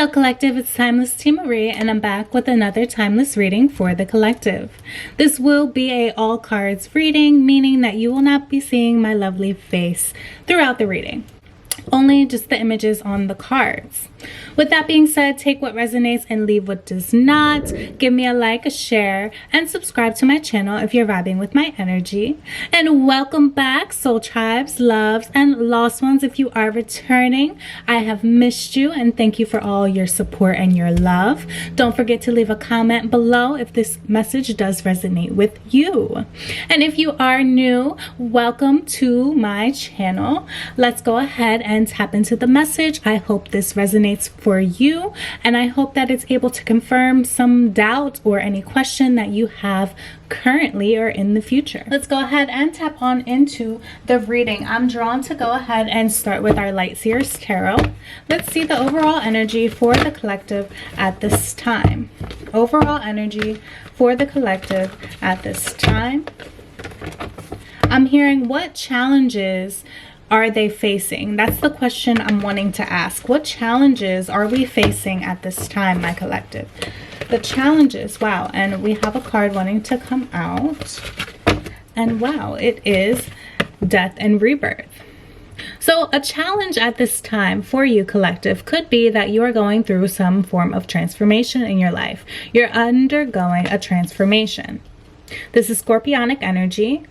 Hello collective, it's TimelessTiMarie and I'm back with another timeless reading for the collective. This will be a all cards reading, meaning that you will not be seeing my lovely face throughout the reading. Only just the images on the cards. With that being said, take what resonates and leave what does not. Give me a like, a share, and subscribe to my channel if you're vibing with my energy. And welcome back, soul tribes, loves, and lost ones. If you are returning, I have missed you and thank you for all your support and your love. Don't forget to leave a comment below if this message does resonate with you. And if you are new, welcome to my channel. Let's go ahead and tap into the message. I hope this resonates for you, and I hope that it's able to confirm some doubt or any question that you have currently or in the future. Let's go ahead and tap on into the reading. I'm drawn to go ahead and start with our Light Seers Tarot. Let's see the overall energy for the collective at this time. Overall energy for the collective at this time. I'm hearing, what challenges are they facing? That's the question I'm wanting to ask. What challenges are we facing at this time, my collective? The challenges, wow. And we have a card wanting to come out. And wow, it is death and rebirth. So a challenge at this time for you, collective, could be that you are going through some form of transformation in your life. You're undergoing a transformation. This is Scorpionic energy.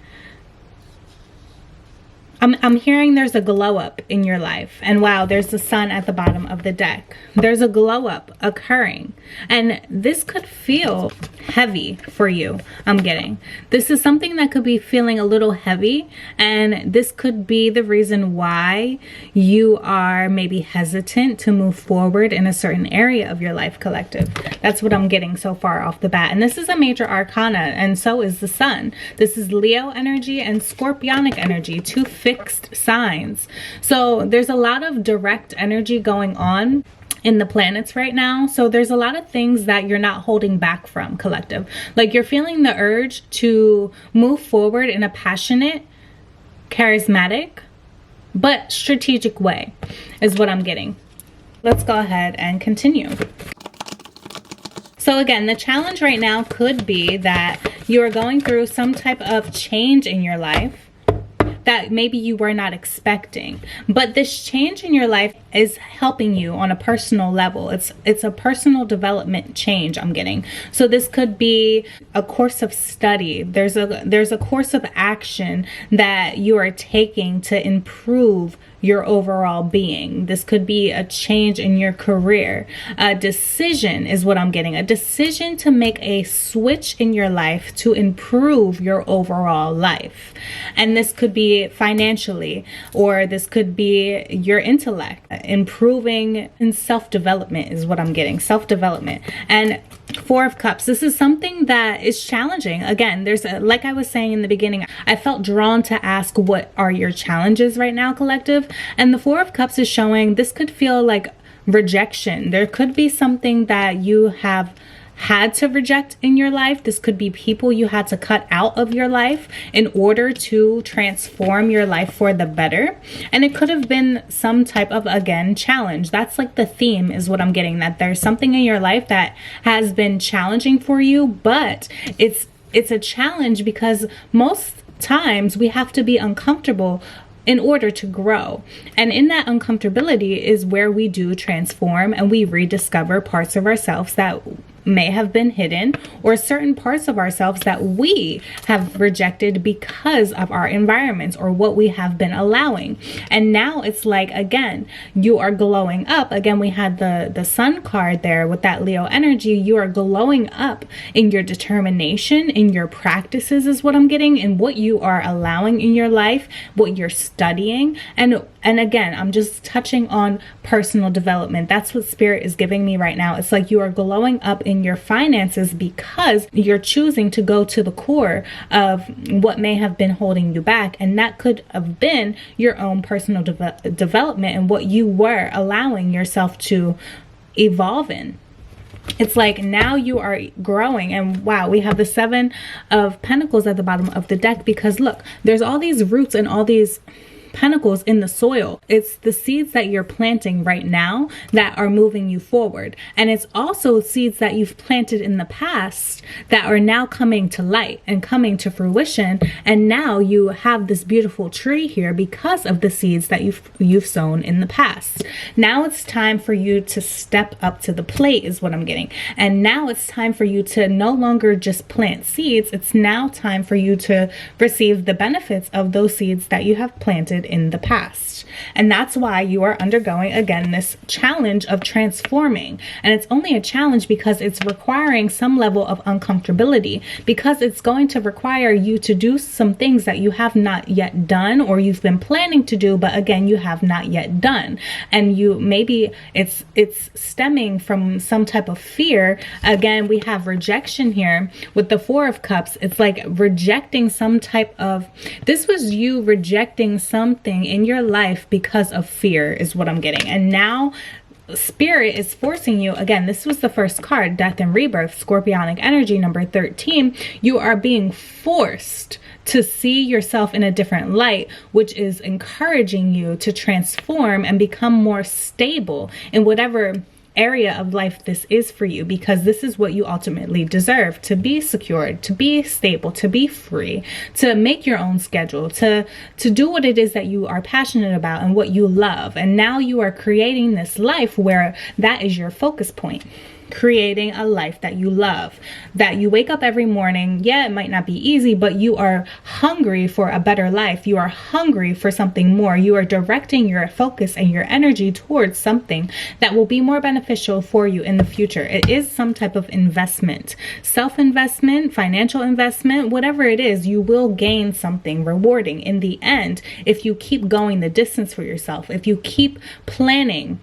I'm hearing there's a glow up in your life, and wow, there's the sun at the bottom of the deck. There's a glow up occurring, and this could feel heavy for you. I'm getting this is something that could be feeling a little heavy, and this could be the reason why you are maybe hesitant to move forward in a certain area of your life, collective. That's what I'm getting so far off the bat. And this is a major arcana, and so is the sun. This is Leo energy and Scorpionic energy, two fixed signs. So there's a lot of direct energy going on in the planets right now. So there's a lot of things that you're not holding back from, collective. Like you're feeling the urge to move forward in a passionate, charismatic, but strategic way is what I'm getting. Let's go ahead and continue. So again, the challenge right now could be that you are going through some type of change in your life that maybe you were not expecting, but this change in your life is helping you on a personal level. It's a personal development change I'm getting. So this could be a course of study. There's a course of action that you are taking to improve your overall being. This could be a change in your career. A decision is what I'm getting. A decision to make a switch in your life to improve your overall life. And this could be financially, or this could be your intellect. Improving in self-development is what I'm getting. Self-development. And Four of Cups, this is something that is challenging. Again, like I was saying in the beginning, I felt drawn to ask, what are your challenges right now, collective? And the Four of Cups is showing this could feel like rejection. There could be something that you have had to reject in your life. This could be people you had to cut out of your life in order to transform your life for the better. And it could have been some type of, again, challenge. That's like the theme is what I'm getting, that there's something in your life that has been challenging for you, but it's a challenge because most times we have to be uncomfortable in order to grow. And in that uncomfortability is where we do transform and we rediscover parts of ourselves that may have been hidden, or certain parts of ourselves that we have rejected because of our environments or what we have been allowing. And now it's like, again, you are glowing up. Again, we had the sun card there with that Leo energy. You are glowing up in your determination, in your practices is what I'm getting, in what you are allowing in your life, what you're studying. And again, I'm just touching on personal development. That's what Spirit is giving me right now. It's like you are glowing up in your finances because you're choosing to go to the core of what may have been holding you back. And that could have been your own personal development and what you were allowing yourself to evolve in. It's like now you are growing. And wow, we have the Seven of Pentacles at the bottom of the deck because look, there's all these roots and all these Pentacles in the soil. It's the seeds that you're planting right now that are moving you forward. And it's also seeds that you've planted in the past that are now coming to light and coming to fruition. And now you have this beautiful tree here because of the seeds that you've sown in the past. Now it's time for you to step up to the plate is what I'm getting. And now it's time for you to no longer just plant seeds. It's now time for you to receive the benefits of those seeds that you have planted in the past. And that's why you are undergoing, again, this challenge of transforming. And it's only a challenge because it's requiring some level of uncomfortability, because it's going to require you to do some things that you have not yet done, or you've been planning to do, but again, you have not yet done. And maybe it's stemming from some type of fear. Again, we have rejection here with the Four of Cups. It's like rejecting some type of, this was you rejecting something in your life because of fear is what I'm getting. And now Spirit is forcing you, again, this was the first card, Death and Rebirth, Scorpionic energy, number 13. You are being forced to see yourself in a different light, which is encouraging you to transform and become more stable in whatever area of life this is for you, because this is what you ultimately deserve: to be secured, to be stable, to be free, to make your own schedule, to do what it is that you are passionate about and what you love. And now you are creating this life where that is your focus point. Creating a life that you love, that you wake up every morning. Yeah, it might not be easy, but you are hungry for a better life. You are hungry for something more. You are directing your focus and your energy towards something that will be more beneficial for you in the future. It is some type of investment, self-investment, financial investment, whatever it is. You will gain something rewarding in the end if you keep going the distance for yourself, if you keep planning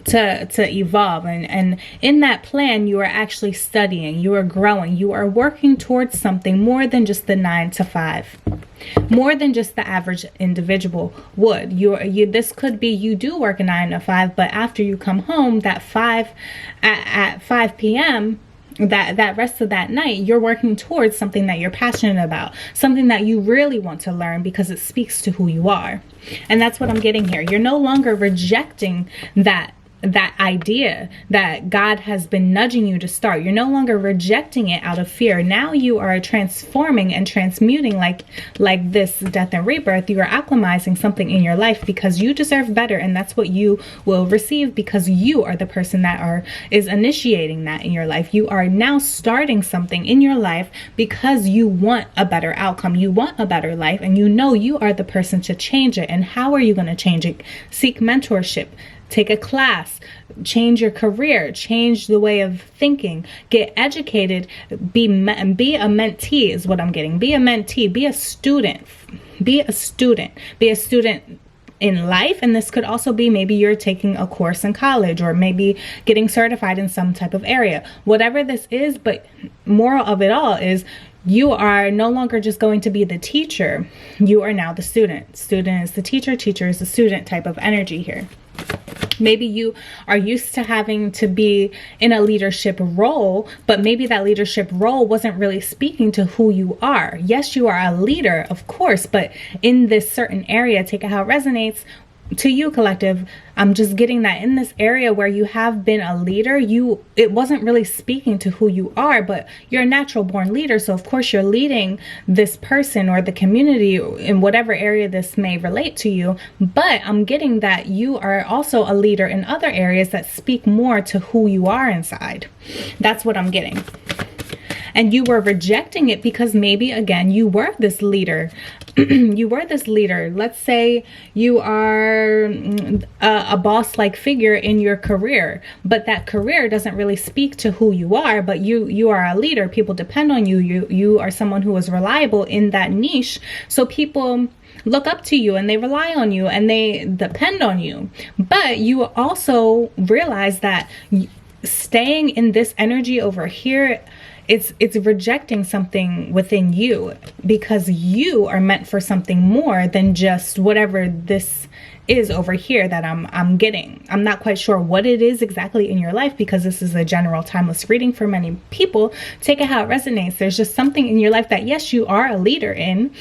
to evolve. And in that plan, you are actually studying, you are growing, you are working towards something more than just the 9 to 5, more than just the average individual would. This could be you do work a 9 to 5, but after you come home, that 5 at 5 p.m., that rest of that night, you're working towards something that you're passionate about, something that you really want to learn because it speaks to who you are. And that's what I'm getting here. You're no longer rejecting that idea that God has been nudging you to start. You're no longer rejecting it out of fear. Now you are transforming and transmuting like this Death and Rebirth. You are alchemizing something in your life because you deserve better, and that's what you will receive because you are the person that is initiating that in your life. You are now starting something in your life because you want a better outcome. You want a better life, and you know you are the person to change it. And how are you going to change it? Seek mentorship. Take a class, change your career, change the way of thinking, get educated, be a mentee is what I'm getting. Be a mentee, be a student, be a student in life. And this could also be maybe you're taking a course in college, or maybe getting certified in some type of area, whatever this is. But moral of it all is you are no longer just going to be the teacher. You are now the student. Student is the teacher, teacher is the student type of energy here. Maybe you are used to having to be in a leadership role, but maybe that leadership role wasn't really speaking to who you are. Yes, you are a leader, of course, but in this certain area, take it how it resonates to you, collective. I'm just getting that in this area where you have been a leader, it wasn't really speaking to who you are, but you're a natural born leader. So of course you're leading this person or the community in whatever area this may relate to you. But I'm getting that you are also a leader in other areas that speak more to who you are inside. That's what I'm getting. And you were rejecting it because maybe, again, you were this leader. You were this leader. Let's say you are a boss-like figure in your career, but that career doesn't really speak to who you are, but you are a leader. People depend on you. You are someone who is reliable in that niche. So people look up to you and they rely on you and they depend on you. But you also realize that staying in this energy over here, it's rejecting something within you, because you are meant for something more than just whatever this is over here that I'm getting. I'm not quite sure what it is exactly in your life, because this is a general timeless reading for many people. Take it how it resonates. There's just something in your life that, yes, you are a leader in,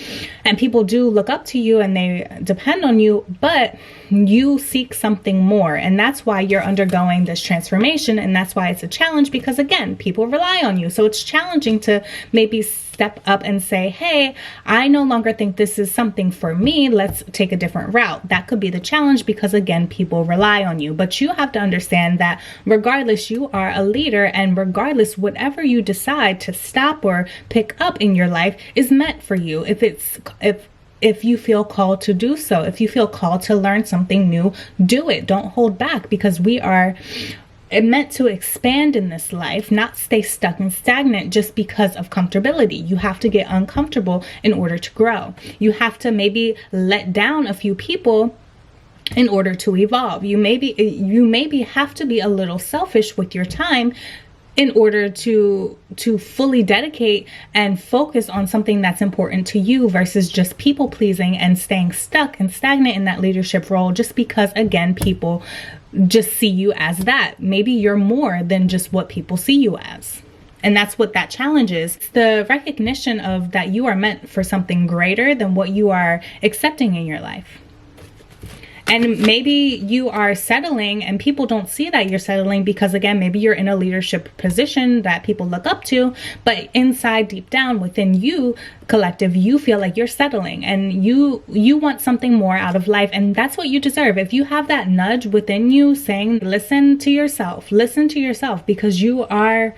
and people do look up to you and they depend on you, but you seek something more, and that's why you're undergoing this transformation. And that's why it's a challenge, because again, people rely on you. So it's challenging to maybe step up and say, hey, I no longer think this is something for me. Let's take a different route. That could be the challenge, because again, people rely on you. But you have to understand that regardless, you are a leader, and regardless, whatever you decide to stop or pick up in your life is meant for you. If you feel called to do so, if you feel called to learn something new, do it. Don't hold back, because we are meant to expand in this life, not stay stuck and stagnant just because of comfortability. You have to get uncomfortable in order to grow. You have to maybe let down a few people in order to evolve. You maybe have to be a little selfish with your time in order to fully dedicate and focus on something that's important to you, versus just people pleasing and staying stuck and stagnant in that leadership role just because, again, people just see you as that. Maybe you're more than just what people see you as. And that's what that challenge is. It's the recognition of that you are meant for something greater than what you are accepting in your life. And maybe you are settling and people don't see that you're settling, because again, maybe you're in a leadership position that people look up to, but inside, deep down within you, collective, you feel like you're settling, and you want something more out of life, and that's what you deserve. If you have that nudge within you saying, listen to yourself, because you are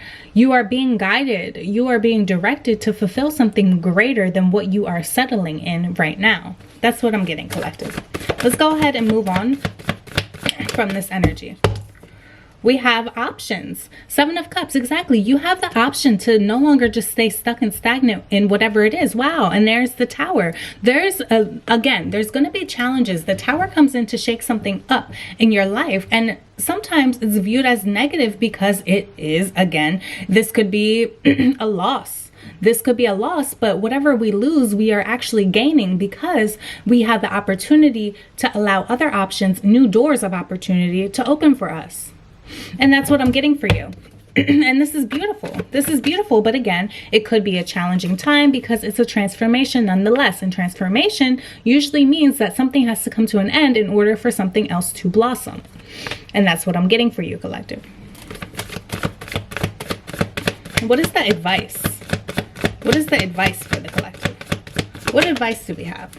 being guided, you are being directed to fulfill something greater than what you are settling in right now. That's what I'm getting, collective. Let's go ahead and move on from this energy. We have options. Seven of Cups, exactly. You have the option to no longer just stay stuck and stagnant in whatever it is. Wow. And there's the Tower. Again, there's going to be challenges. The Tower comes in to shake something up in your life. And sometimes it's viewed as negative because it is, again, this could be a loss. This could be a loss, but whatever we lose, we are actually gaining, because we have the opportunity to allow other options, new doors of opportunity to open for us. And that's what I'm getting for you. And this is beautiful. This is beautiful. But again, it could be a challenging time because it's a transformation nonetheless. And transformation usually means that something has to come to an end in order for something else to blossom. And that's what I'm getting for you, collective. What is the advice? What is the advice for the collective? What advice do we have?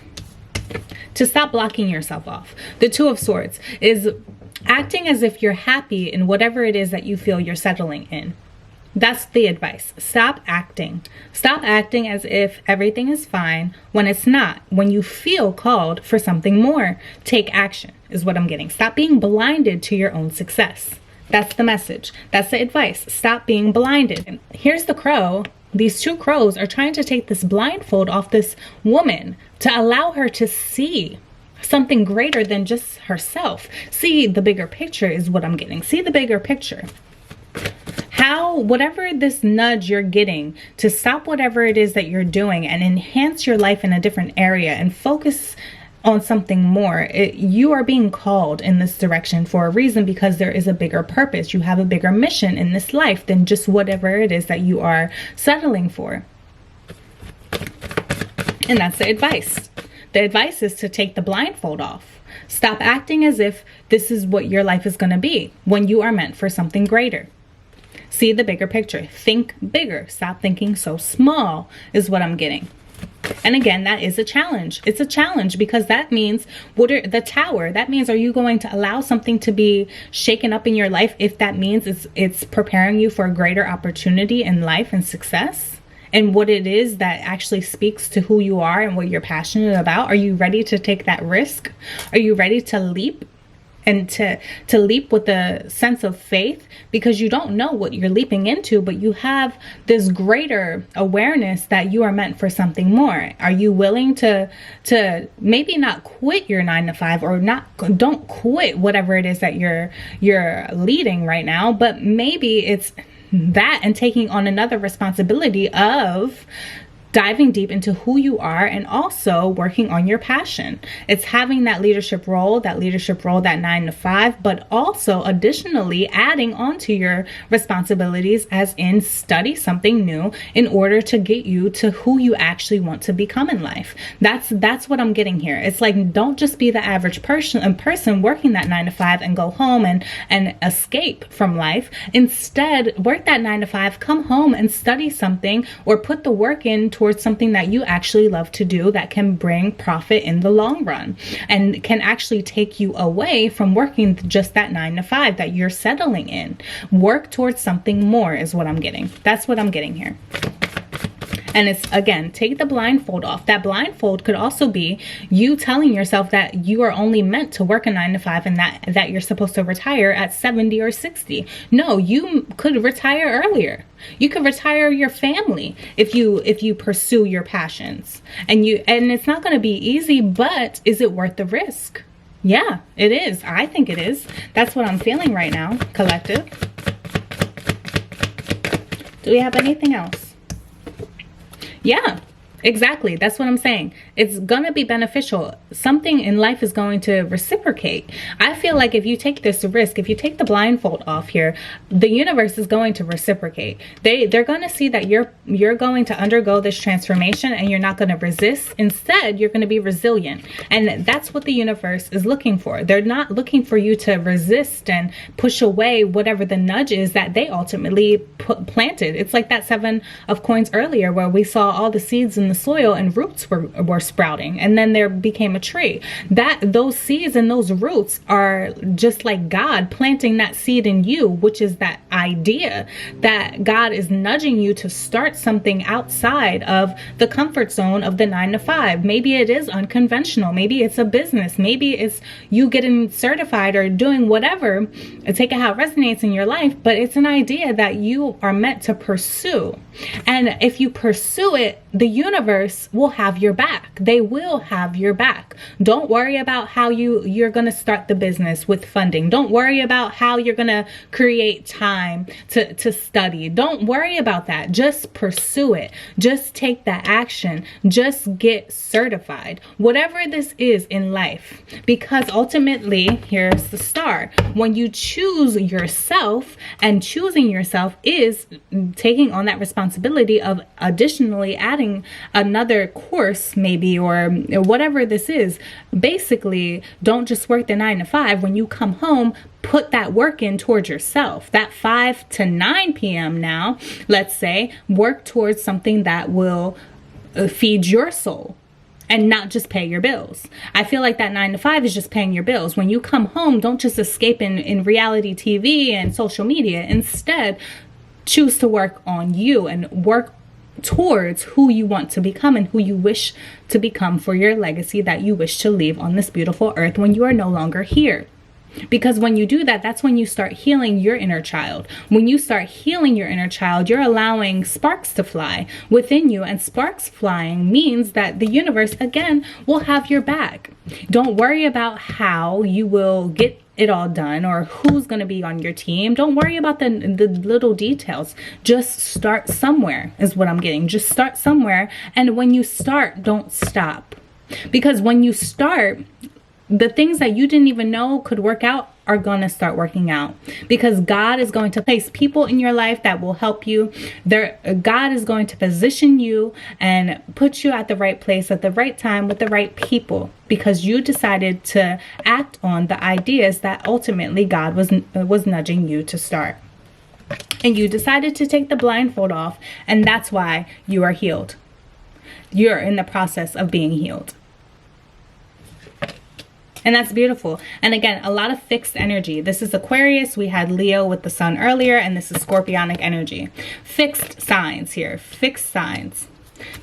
To stop blocking yourself off. The Two of Swords is acting as if you're happy in whatever it is that you feel you're settling in. That's the advice. Stop acting. Stop acting as if everything is fine when it's not. When you feel called for something more, take action is what I'm getting. Stop being blinded to your own success. That's the message. That's the advice. Stop being blinded. And here's the Crow. These two crows are trying to take this blindfold off this woman to allow her to see something greater than just herself. See the bigger picture is what I'm getting. See the bigger picture. Whatever this nudge you're getting to stop whatever it is that you're doing and enhance your life in a different area and focus on something more. You are being called in this direction for a reason, because there is a bigger purpose. You have a bigger mission in this life than just whatever it is that you are settling for. And that's the advice. The advice is to take the blindfold off. Stop acting as if this is what your life is going to be when you are meant for something greater. See the bigger picture. Think bigger. Stop thinking so small is what I'm getting. And again, that is a challenge. It's a challenge because that means the Tower. That means, are you going to allow something to be shaken up in your life if that means it's preparing you for a greater opportunity in life and success? And what it is that actually speaks to who you are and what you're passionate about? Are you ready to take that risk? Are you ready to leap? And to leap with a sense of faith, because you don't know what you're leaping into, but you have this greater awareness that you are meant for something more. Are you willing to maybe not quit your 9-to-5 or don't quit whatever it is that you're leading right now, but maybe it's that and taking on another responsibility of diving deep into who you are and also working on your passion. It's having that leadership role, that 9 to 5, but also additionally adding on to your responsibilities, as in study something new in order to get you to who you actually want to become in life. That's what I'm getting here. It's like, don't just be the average person working that 9 to 5 and go home and escape from life. Instead, work that 9 to 5, come home and study something, or put the work in towards something that you actually love to do that can bring profit in the long run and can actually take you away from working just that 9 to 5 that you're settling in. Work towards something more is what I'm getting. That's what I'm getting here. And it's, again, take the blindfold off. That blindfold could also be you telling yourself that you are only meant to work a 9 to 5 and that you're supposed to retire at 70 or 60. No, you could retire earlier. You could retire your family if you pursue your passions. And it's not going to be easy, but is it worth the risk? Yeah, it is. I think it is. That's what I'm feeling right now, collective. Do we have anything else? Yeah, exactly. That's what I'm saying. It's going to be beneficial. Something in life is going to reciprocate. I feel like if you take this risk, if you take the blindfold off here, the universe is going to reciprocate. They're going to see that you're going to undergo this transformation and you're not going to resist. Instead, you're going to be resilient. And that's what the universe is looking for. They're not looking for you to resist and push away whatever the nudge is that they ultimately planted. It's like that 7 of coins earlier where we saw all the seeds in the soil and roots were sprouting, and then there became a tree. Those seeds and those roots are just like God planting that seed in you, which is that idea that God is nudging you to start something outside of the comfort zone of the 9 to 5. Maybe it is unconventional. Maybe it's a business. Maybe it's you getting certified or doing whatever. Take it how it resonates in your life, but it's an idea that you are meant to pursue. And if you pursue it, the universe will have your back. They will have your back. Don't worry about how you're going to start the business with funding. Don't worry about how you're going to create time to study. Don't worry about that. Just pursue it. Just take that action. Just get certified. Whatever this is in life. Because ultimately, here's the star. When you choose yourself, and choosing yourself is taking on that responsibility of additionally adding another course maybe, or whatever this is. Basically, don't just work the 9 to 5. When you come home, put that work in towards yourself. That 5 to 9 p.m. now, let's say, work towards something that will feed your soul and not just pay your bills. I feel like that 9 to 5 is just paying your bills. When you come home, don't just escape in reality TV and social media. Instead, choose to work on you and work towards who you want to become and who you wish to become for your legacy that you wish to leave on this beautiful earth when you are no longer here. Because when you do that, that's when you start healing your inner child. When you start healing your inner child, you're allowing sparks to fly within you. And sparks flying means that the universe, again, will have your back. Don't worry about how you will get it all done or who's going to be on your team. Don't worry about the little details. Just start somewhere is what I'm getting. Just start somewhere. And when you start, don't stop. Because when you start, the things that you didn't even know could work out are going to start working out, because God is going to place people in your life that will help you. God is going to position you and put you at the right place at the right time with the right people, because you decided to act on the ideas that ultimately God was nudging you to start. And you decided to take the blindfold off, and that's why you are healed. You're in the process of being healed. And that's beautiful. And again, a lot of fixed energy. This is Aquarius. We had Leo with the sun earlier, and this is Scorpionic energy. Fixed signs here. Fixed signs.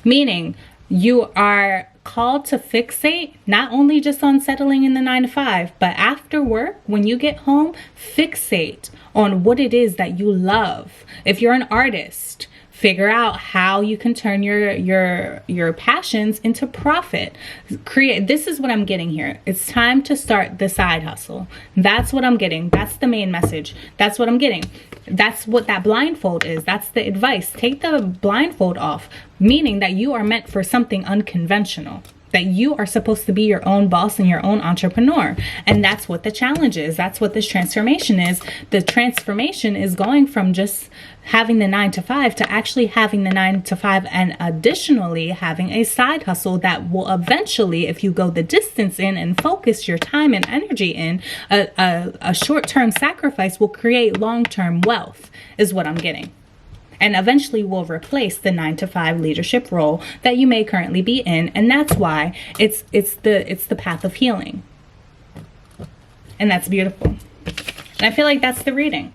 Meaning you are called to fixate not only just on settling in the 9 to 5, but after work, when you get home, fixate on what it is that you love. If you're an artist, Figure out how you can turn your passions into profit. This is what I'm getting here. It's time to start the side hustle. That's what I'm getting. That's the main message. That's what I'm getting. That's what that blindfold is. That's the advice. Take the blindfold off, meaning that you are meant for something unconventional. That you are supposed to be your own boss and your own entrepreneur. And that's what the challenge is. That's what this transformation is. The transformation is going from just having the 9-to-5 to actually having the 9-to-5 and additionally having a side hustle that will eventually, if you go the distance in and focus your time and energy in, a short-term sacrifice will create long-term wealth, is what I'm getting. And eventually will replace the 9-to-5 leadership role that you may currently be in. And that's why it's the path of healing. And that's beautiful. And I feel like that's the reading.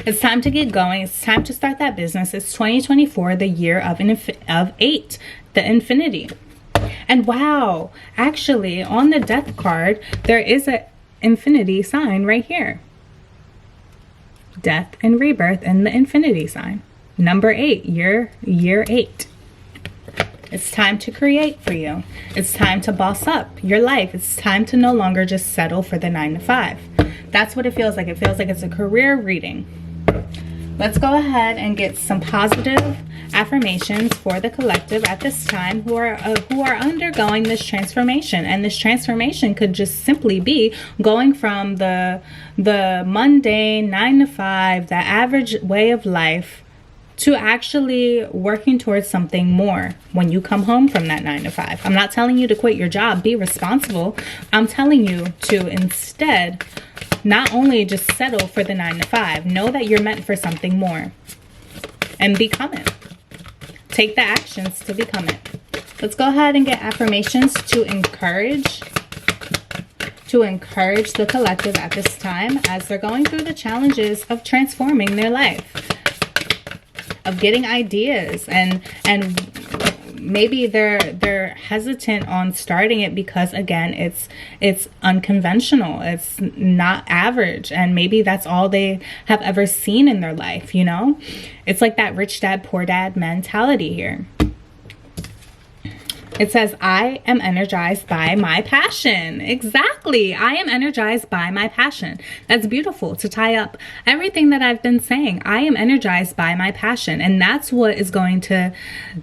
It's time to get going. It's time to start that business. It's 2024, the year of 8, the infinity. And wow, actually on the death card, there is an infinity sign right here. Death and rebirth and the infinity sign. Number 8, year 8. It's time to create for you. It's time to boss up your life. It's time to no longer just settle for the 9-to-5. That's what it feels like. It feels like it's a career reading. Let's go ahead and get some positive affirmations for the collective at this time who are undergoing this transformation. And this transformation could just simply be going from the mundane 9-to-5, the average way of life, to actually working towards something more when you come home from that 9-to-5. I'm not telling you to quit your job, be responsible. I'm telling you to instead not only just settle for the 9-to-5, know that you're meant for something more and become it. Take the actions to become it. Let's go ahead and get affirmations to encourage the collective at this time as they're going through the challenges of transforming their life, of getting ideas, and maybe they're hesitant on starting it because again it's unconventional, it's not average, and maybe that's all they have ever seen in their life. You know, it's like that rich dad poor dad mentality here. It says, I am energized by my passion. Exactly. I am energized by my passion. That's beautiful to tie up everything that I've been saying. I am energized by my passion. And that's what is going to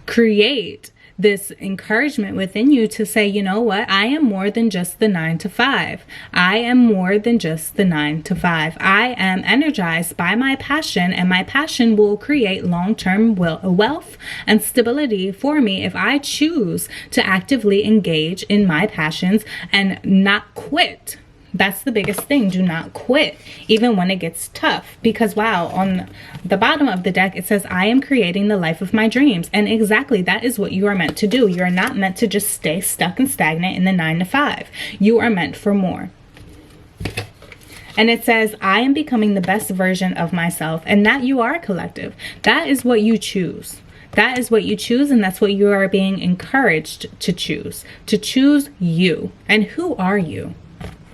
create this encouragement within you to say, you know what? I am more than just the 9-to-5. I am more than just the 9-to-5. I am energized by my passion, and my passion will create long-term wealth and stability for me if I choose to actively engage in my passions and not quit. That's the biggest thing. Do not quit, even when it gets tough. Because wow, on the bottom of the deck, it says, I am creating the life of my dreams. And exactly, that is what you are meant to do. You're not meant to just stay stuck and stagnant in the 9-to-5. You are meant for more. And it says, I am becoming the best version of myself. And that you are, collective. That is what you choose. That is what you choose, and that's what you are being encouraged to choose. To choose you. And who are you?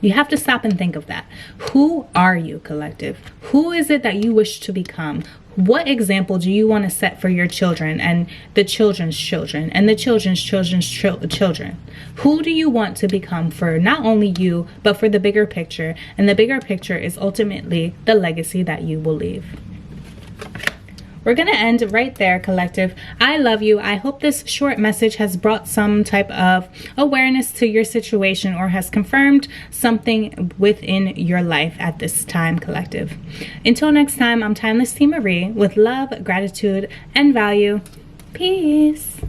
You have to stop and think of that. Who are you, collective? Who is it that you wish to become? What example do you want to set for your children and the children's children and the children's children's children? Who do you want to become for not only you, but for the bigger picture? And the bigger picture is ultimately the legacy that you will leave. We're going to end right there, collective. I love you. I hope this short message has brought some type of awareness to your situation or has confirmed something within your life at this time, collective. Until next time, I'm TimelessTiMarie with love, gratitude, and value. Peace.